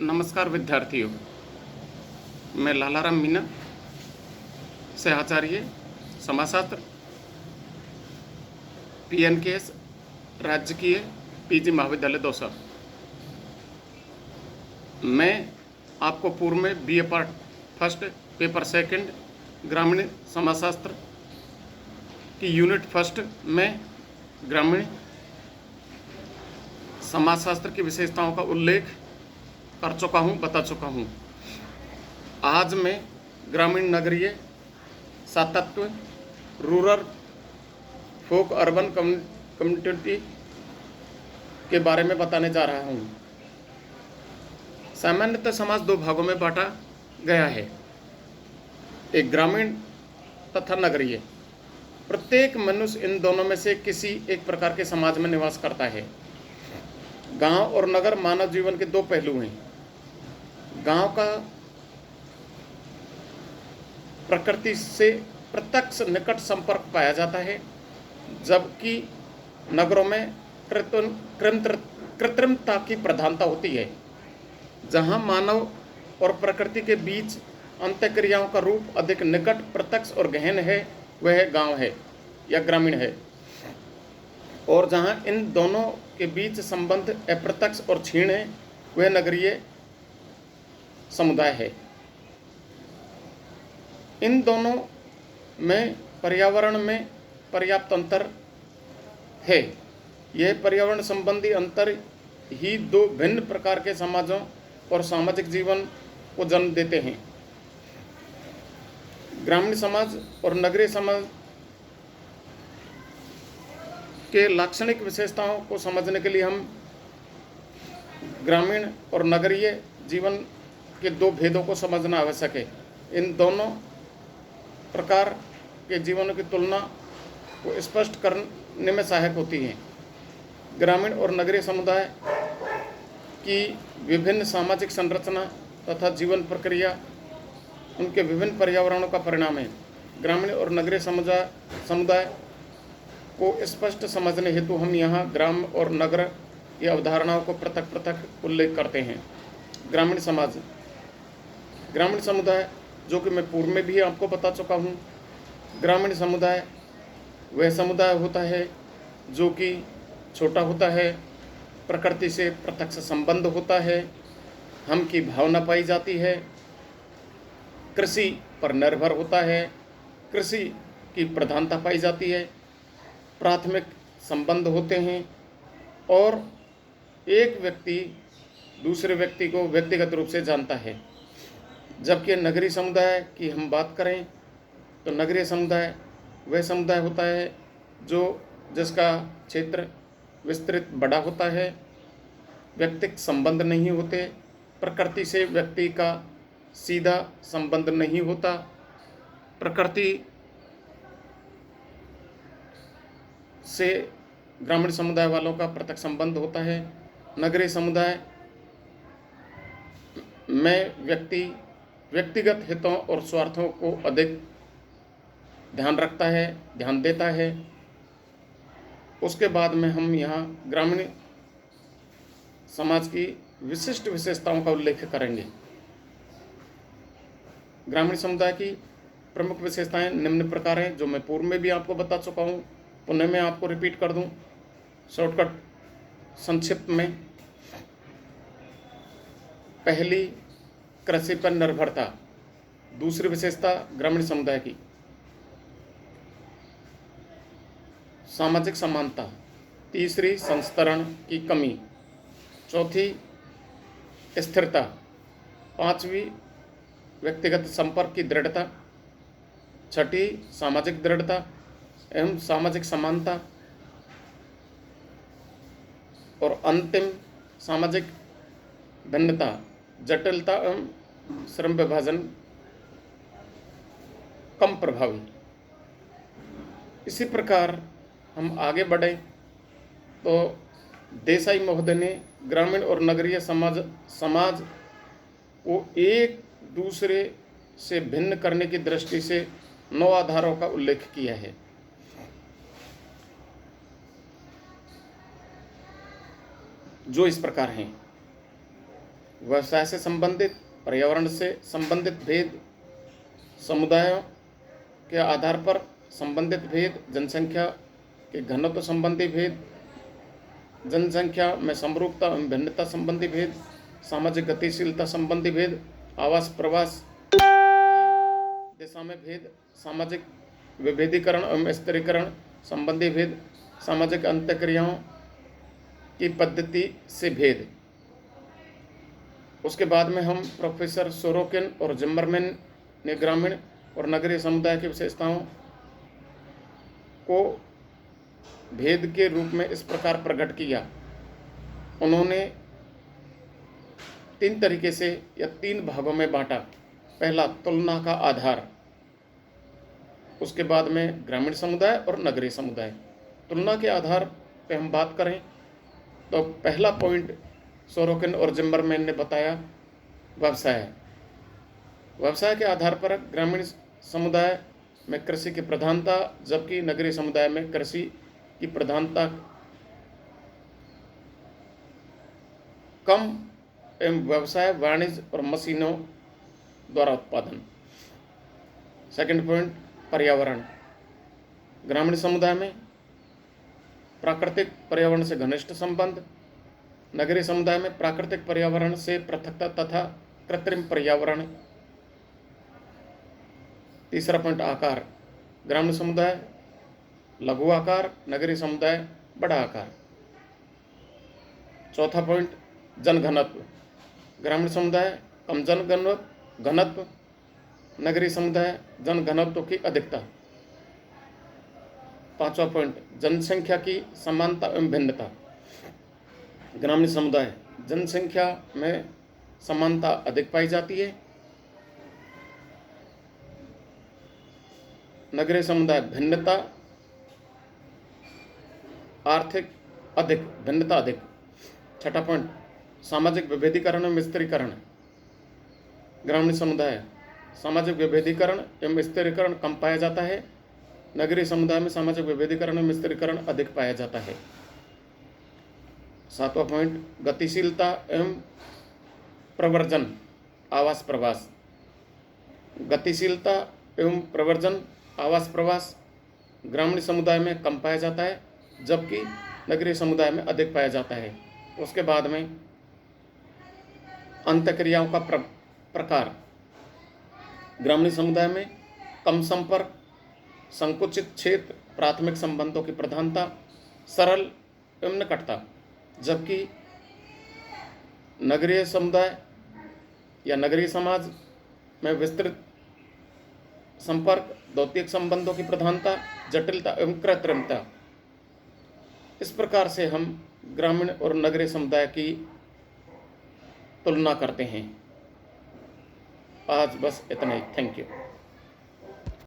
नमस्कार विद्यार्थियों। मैं लालाराम मीना, सहआचार्य समाजशास्त्र, PNKS राजकीय PG महाविद्यालय दौसा। मैं आपको पूर्व में BA part first paper second ग्रामीण समाजशास्त्र की यूनिट फर्स्ट में ग्रामीण समाजशास्त्र की विशेषताओं का उल्लेख कर चुका हूँ, बता चुका हूँ। आज मैं ग्रामीण नगरीय सातत्य, रूरल फोक अर्बन कम्युनिटी के बारे में बताने जा रहा हूँ। सामान्यतः समाज दो भागों में बांटा गया है, एक ग्रामीण तथा नगरीय। प्रत्येक मनुष्य इन दोनों में से किसी एक प्रकार के समाज में निवास करता है। गांव और नगर मानव जीवन के दो पहलू हैं। गांव का प्रकृति से प्रत्यक्ष निकट संपर्क पाया जाता है, जबकि नगरों में कृत्रिमता की प्रधानता होती है। जहां मानव और प्रकृति के बीच अंतःक्रियाओं का रूप अधिक निकट, प्रत्यक्ष और गहन है, वह गांव है या ग्रामीण है। और जहां इन दोनों के बीच संबंध अप्रत्यक्ष और क्षीण है, वह नगरीय समुदाय है। इन दोनों में पर्यावरण में पर्याप्त अंतर है। यह पर्यावरण संबंधी अंतर ही दो भिन्न प्रकार के समाजों और सामाजिक जीवन को जन्म देते हैं। ग्रामीण समाज और नगरीय समाज के लाक्षणिक विशेषताओं को समझने के लिए हम ग्रामीण और नगरीय जीवन के दो भेदों को समझना आवश्यक है। इन दोनों प्रकार के जीवनों की तुलना को स्पष्ट करने में सहायक होती है। ग्रामीण और नगरीय समुदाय की विभिन्न सामाजिक संरचना तथा जीवन प्रक्रिया उनके विभिन्न पर्यावरणों का परिणाम है। ग्रामीण और नगरीय समुदाय को स्पष्ट समझने हेतु हम यहाँ ग्राम और नगर की अवधारणाओं को पृथक पृथक उल्लेख करते हैं। ग्रामीण समुदाय, जो कि मैं पूर्व में भी आपको बता चुका हूँ। ग्रामीण समुदाय वह समुदाय होता है जो कि छोटा होता है, प्रकृति से प्रत्यक्ष संबंध होता है, हम की भावना पाई जाती है, कृषि पर निर्भर होता है, कृषि की प्रधानता पाई जाती है, प्राथमिक संबंध होते हैं और एक व्यक्ति दूसरे व्यक्ति को व्यक्तिगत रूप से जानता है। जबकि नगरीय समुदाय की हम बात करें तो नगरीय समुदाय वह समुदाय होता है जिसका क्षेत्र विस्तृत बड़ा होता है, व्यक्तिगत संबंध नहीं होते, प्रकृति से व्यक्ति का सीधा संबंध नहीं होता, प्रकृति से ग्रामीण समुदाय वालों का प्रत्यक्ष संबंध होता है। नगरीय समुदाय में व्यक्तिगत हितों और स्वार्थों को अधिक ध्यान देता है। उसके बाद में हम यहाँ ग्रामीण समाज की विशिष्ट विशेषताओं का उल्लेख करेंगे। ग्रामीण समुदाय की प्रमुख विशेषताएं निम्न प्रकार हैं, जो मैं पूर्व में भी आपको बता चुका हूँ। पुनः मैं आपको रिपीट कर दूं शॉर्टकट संक्षिप्त में। पहली, कृषि पर निर्भरता। दूसरी विशेषता ग्रामीण समुदाय की सामाजिक समानता। तीसरी, संस्तरण की कमी। चौथी, स्थिरता। पांचवी, व्यक्तिगत संपर्क की दृढ़ता। छठी, सामाजिक दृढ़ता एवं सामाजिक समानता। और अंतिम, सामाजिक भिन्नता, जटिलता एवं श्रम विभाजन कम प्रभावी। इसी प्रकार हम आगे बढ़े तो देसाई महोदय ने ग्रामीण और नगरीय समाज को एक दूसरे से भिन्न करने की दृष्टि से 9 आधारों का उल्लेख किया है। जो इस प्रकार हैं। व्यवसाय से संबंधित, पर्यावरण से संबंधित भेद, समुदायों के आधार पर संबंधित भेद, जनसंख्या के घनत्व संबंधी भेद, जनसंख्या में समरूपता एवं भिन्नता संबंधी भेद, सामाजिक गतिशीलता संबंधी भेद, आवास प्रवास दिशा में भेद, सामाजिक विभेदीकरण एवं स्थिरीकरण संबंधी भेद, सामाजिक अंतःक्रियाओं की पद्धति से भेद। उसके बाद में हम प्रोफेसर सोरोकिन और जिम्मरमैन ने ग्रामीण और नगरीय समुदाय की विशेषताओं को भेद के रूप में इस प्रकार प्रकट किया। उन्होंने 3 तरीके से या 3 भागों में बांटा। पहला, तुलना का आधार, उसके बाद में ग्रामीण समुदाय और नगरीय समुदाय। तुलना के आधार पे हम बात करें तो पहला पॉइंट सोरोकिन और जिम्मरमैन ने बताया व्यवसाय। व्यवसाय के आधार पर ग्रामीण समुदाय में कृषि की प्रधानता, जबकि नगरीय समुदाय में कृषि की प्रधानता कम एवं व्यवसाय, वाणिज्य और मशीनों द्वारा उत्पादन। सेकंड पॉइंट, पर्यावरण। ग्रामीण समुदाय में प्राकृतिक पर्यावरण से घनिष्ठ संबंध, नगरीय समुदाय में प्राकृतिक पर्यावरण से पृथकता तथा कृत्रिम पर्यावरण। तीसरा पॉइंट, आकार। ग्रामीण समुदाय लघु आकार, नगरीय समुदाय बड़ा आकार। चौथा पॉइंट, जनघनत्व। ग्रामीण समुदाय कम घनत्व, नगरीय समुदाय जनघनत्व की अधिकता। पांचवा पॉइंट, जनसंख्या की समानता एवं भिन्नता। ग्रामीण समुदाय जनसंख्या में समानता अधिक पाई जाती है, नगरीय समुदाय भिन्नता आर्थिक अधिक, भिन्नता अधिक। छठा पॉइंट, सामाजिक विभेदीकरण एवं स्थिरीकरण। ग्रामीण समुदाय सामाजिक विभेदीकरण एवं स्थिरीकरण कम पाया जाता है, नगरीय समुदाय में सामाजिक विभेदीकरण एवं स्थिरीकरण अधिक पाया जाता है। सातवां पॉइंट, गतिशीलता एवं प्रवर्जन, आवास प्रवास। गतिशीलता एवं प्रवर्जन, आवास प्रवास ग्रामीण समुदाय में कम पाया जाता है, जबकि नगरीय समुदाय में अधिक पाया जाता है। उसके बाद में अंतःक्रियाओं का प्रकार। ग्रामीण समुदाय में कम संपर्क, संकुचित क्षेत्र, प्राथमिक संबंधों की प्रधानता, सरल एवं निकटता, जबकि नगरीय समुदाय या नगरीय समाज में विस्तृत संपर्क, द्वितीयक संबंधों की प्रधानता, जटिलता एवं कृत्रिमता। इस प्रकार से हम ग्रामीण और नगरीय समुदाय की तुलना करते हैं। आज बस इतना ही। Thank you.